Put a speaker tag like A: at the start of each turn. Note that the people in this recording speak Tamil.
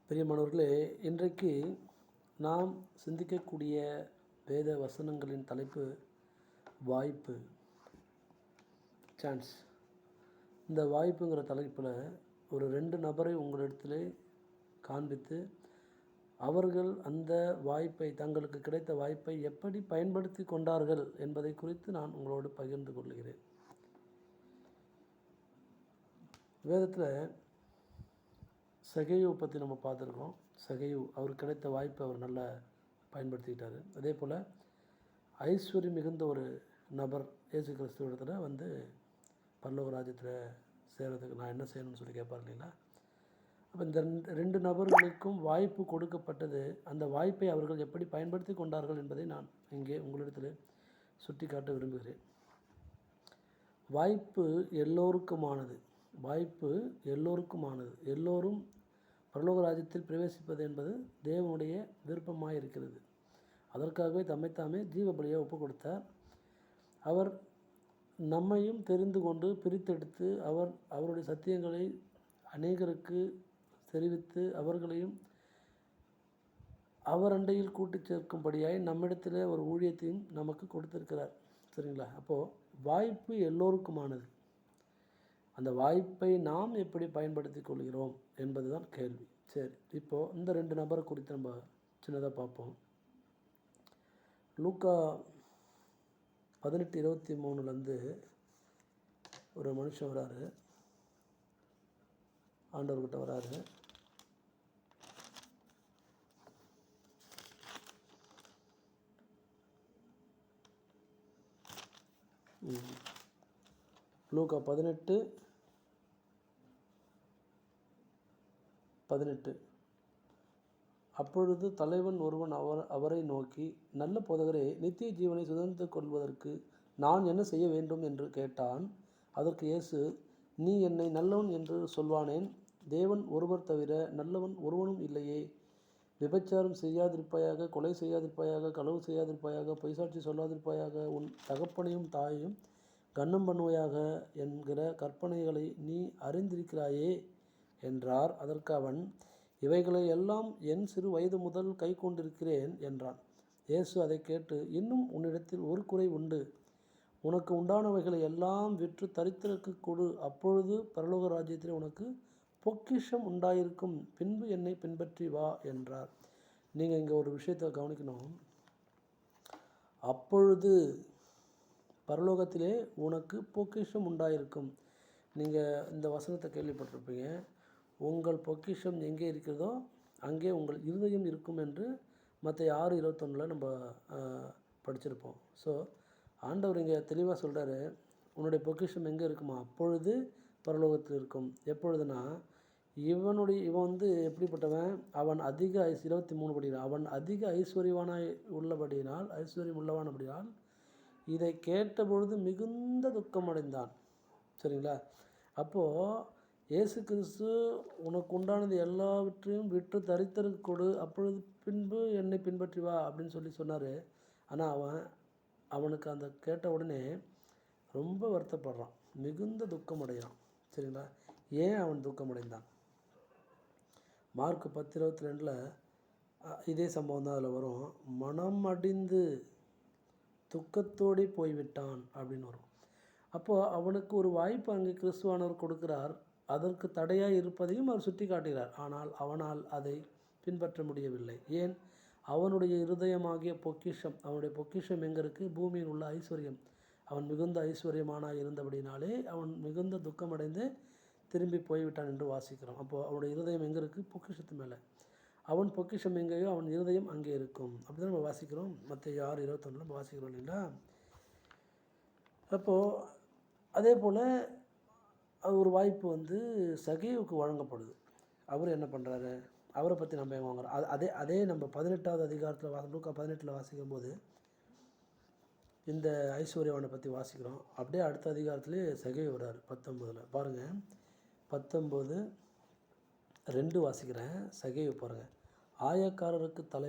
A: பிரியமானவர்களே, இன்றைக்கு நாம் சிந்திக்கக்கூடிய வேத வசனங்களின் தலைப்பு வாய்ப்பு, சான்ஸ். இந்த வாய்ப்புங்கிற தலைப்பில் ஒரு 2 நபரை உங்களிடத்திலே காண்பித்து, அவர்கள் அந்த வாய்ப்பை, தங்களுக்கு கிடைத்த வாய்ப்பை எப்படி பயன்படுத்தி கொண்டார்கள் என்பதை குறித்து நான் உங்களோடு பகிர்ந்து கொள்கிறேன். வேதத்தில் சகேயுவை பற்றி நம்ம பார்த்துருக்கோம். சகேயு, அவருக்கு கிடைத்த வாய்ப்பை அவர் நல்லா பயன்படுத்திக்கிட்டார். அதே போல் ஐஸ்வர்யம் மிகுந்த ஒரு நபர் இயேசு கிறிஸ்துவ இடத்துல வந்து பரலோக ராஜ்யத்தில் சேர்கிறதுக்கு நான் என்ன செய்யணும்னு சொல்லி கேட்பார் இல்லைங்களா? அப்போ இந்த 2 நபர்களுக்கும் வாய்ப்பு கொடுக்கப்பட்டது. அந்த வாய்ப்பை அவர்கள் எப்படி பயன்படுத்தி கொண்டார்கள் என்பதை நான் இங்கே உங்களிடத்தில் சுட்டி காட்ட விரும்புகிறேன். வாய்ப்பு எல்லோருக்குமானது. வாய்ப்பு எல்லோருக்குமானது. எல்லோரும் பரலோக ராஜ்யத்தில் பிரவேசிப்பது என்பது தேவனுடைய விருப்பமாக இருக்கிறது. அதற்காகவே தம்மைத்தாமே ஜீவ பலியாக ஒப்பு கொடுத்தார். அவர் நம்மையும் தெரிந்து கொண்டு பிரித்தெடுத்து அவருடைய சத்தியங்களை அநேகருக்கு தெரிவித்து அவர்களையும் அவர் அண்டையில் கூட்டி சேர்க்கும்படியாய் நம்மிடத்தில் ஒரு ஊழியத்தையும் நமக்கு கொடுத்திருக்கிறார். சரிங்களா? அப்போது வாய்ப்பு எல்லோருக்குமானது. அந்த வாய்ப்பை நாம் எப்படி பயன்படுத்தி கொள்கிறோம் என்பது தான் கேள்வி. சரி, இப்போது இந்த 2 நபரை குறித்து நம்ம சின்னதாக பார்ப்போம். லூக்கா 18:23 ஒரு மனுஷன் வராரு, ஆண்டவர்கிட்ட வராரு. லூக்கா 18:18 அப்பொழுது தலைவன் ஒருவன் அவரை நோக்கி, நல்ல போதகரே, நித்திய ஜீவனை சுதந்திரத்துக் கொள்வதற்கு நான் என்ன செய்ய வேண்டும் என்று கேட்டான். அதற்கு இயேசு, நீ என்னை நல்லவன் என்று சொல்வானேன்? தேவன் ஒருவர் தவிர நல்லவன் ஒருவனும் இல்லையே. விபச்சாரம் செய்யாதிருப்பாயாக, கொலை செய்யாதிருப்பாயாக, களவு செய்யாதிருப்பாயாக, பொய்சாட்சி சொல்லாதிருப்பாயாக, உன் தகப்பனையும் தாயையும் கன்னம் பண்ணுவாயாக என்கிற கற்பனைகளை நீ அறிந்திருக்கிறாயே என்றார். அதற்கு அவன், இவைகளை எல்லாம் என் சிறு வயது முதல் கை கொண்டிருக்கிறேன் என்றான். இயேசு அதை கேட்டு, இன்னும் உன்னிடத்தில் ஒரு குறை உண்டு. உனக்கு உண்டானவைகளை எல்லாம் விற்று தரித்திரருக்கு கொடு, அப்பொழுது பரலோக ராஜ்யத்தில் உனக்கு பொக்கிஷம் உண்டாயிருக்கும். பின்பு என்னை பின்பற்றி வா என்றார். நீங்கள் இங்கே ஒரு விஷயத்தை கவனிக்கணும். அப்பொழுது பரலோகத்திலே உனக்கு பொக்கிஷம் உண்டாயிருக்கும். நீங்கள் இந்த வசனத்தை கேள்விப்பட்டிருப்பீங்க. உங்கள் பொக்கிஷம் எங்கே இருக்கிறதோ அங்கே உங்கள் இருதயம் இருக்கும் என்று மற்ற 6:21 நம்ம படிச்சிருப்போம். ஸோ ஆண்டவர் இங்கே தெளிவாக சொல்கிறாரு, உன்னுடைய பொக்கிஷம் எங்கே இருக்குமா? அப்பொழுது பரலோகத்தில் இருக்கும். எப்பொழுதுனா, இவன் வந்து எப்படிப்பட்டவன்? அவன் அதிக 23 படிக்கிறான். அவன் அதிக ஐஸ்வர்யவானாய் உள்ளபடியினால், ஐஸ்வர்யம் உள்ளவானபடியால் இதை கேட்டபொழுது மிகுந்த துக்கம் அடைந்தான். சரிங்களா? அப்போது இயேசு கிறிஸ்து உனக்கு உண்டானது எல்லாவற்றையும் விற்று தரித்திரருக்கு கொடு, அப்பொழுது பின்பு என்னை பின்பற்றி வா அப்படின்னு சொன்னார். ஆனால் அவனுக்கு அந்த கேட்ட உடனே ரொம்ப வருத்தப்படுறான், மிகுந்த துக்கம் அடைகிறான். சரிங்களா? ஏன் அவன் துக்கம் அடைந்தான்? மார்க் 10:22 இதே சம்பவம் தான் அதில் வரும். மனம் அடிந்து துக்கத்தோடு போய்விட்டான் அப்படின்னு வரும். அப்போது அவனுக்கு ஒரு வாய்ப்பு அங்கே கிறிஸ்துவானவர் கொடுக்கிறார். அதற்கு தடையாக இருப்பதையும் அவர் சுட்டி காட்டுகிறார். ஆனால் அவனால் அதை பின்பற்ற முடியவில்லை. ஏன்? அவனுடைய இருதயமாகிய பொக்கிஷம், அவனுடைய பொக்கிஷம் எங்கே இருக்குது? பூமியில் உள்ள ஐஸ்வர்யம். அவன் மிகுந்த ஐஸ்வர்யமானாக இருந்தபடினாலே அவன் மிகுந்த துக்கமடைந்து திரும்பி போய்விட்டான் என்று வாசிக்கிறோம். அப்போது அவனுடைய இருதயம் எங்கே இருக்குது? பொக்கிஷத்து மேலே. அவன் பொக்கிஷம் எங்கேயோ அவன் இருதயம் அங்கே இருக்கும். அப்படி தான் நம்ம வாசிக்கிறோம். மற்ற 6:21 நம்ம வாசிக்கிறோம் இல்லைங்களா? அப்போது அதே போல் ஒரு வாய்ப்பு வந்து சகேயுவுக்கு வழங்கப்படுது. அவர் என்ன பண்ணுறாரு? அவரை பற்றி நம்ம எங்கே வாங்குறோம்? அதே நம்ம 18வது அதிகாரத்தில் லூக்கா 18 வாசிக்கும் போது இந்த ஐஸ்வர்யவானை பற்றி வாசிக்கிறோம். அப்படியே அடுத்த அதிகாரத்துலேயே சகேயு வர்றார். 19 பாருங்கள், 19:2 வாசிக்கிறேன். சகேயு பாருங்கள். ஆயக்காரருக்கு தலை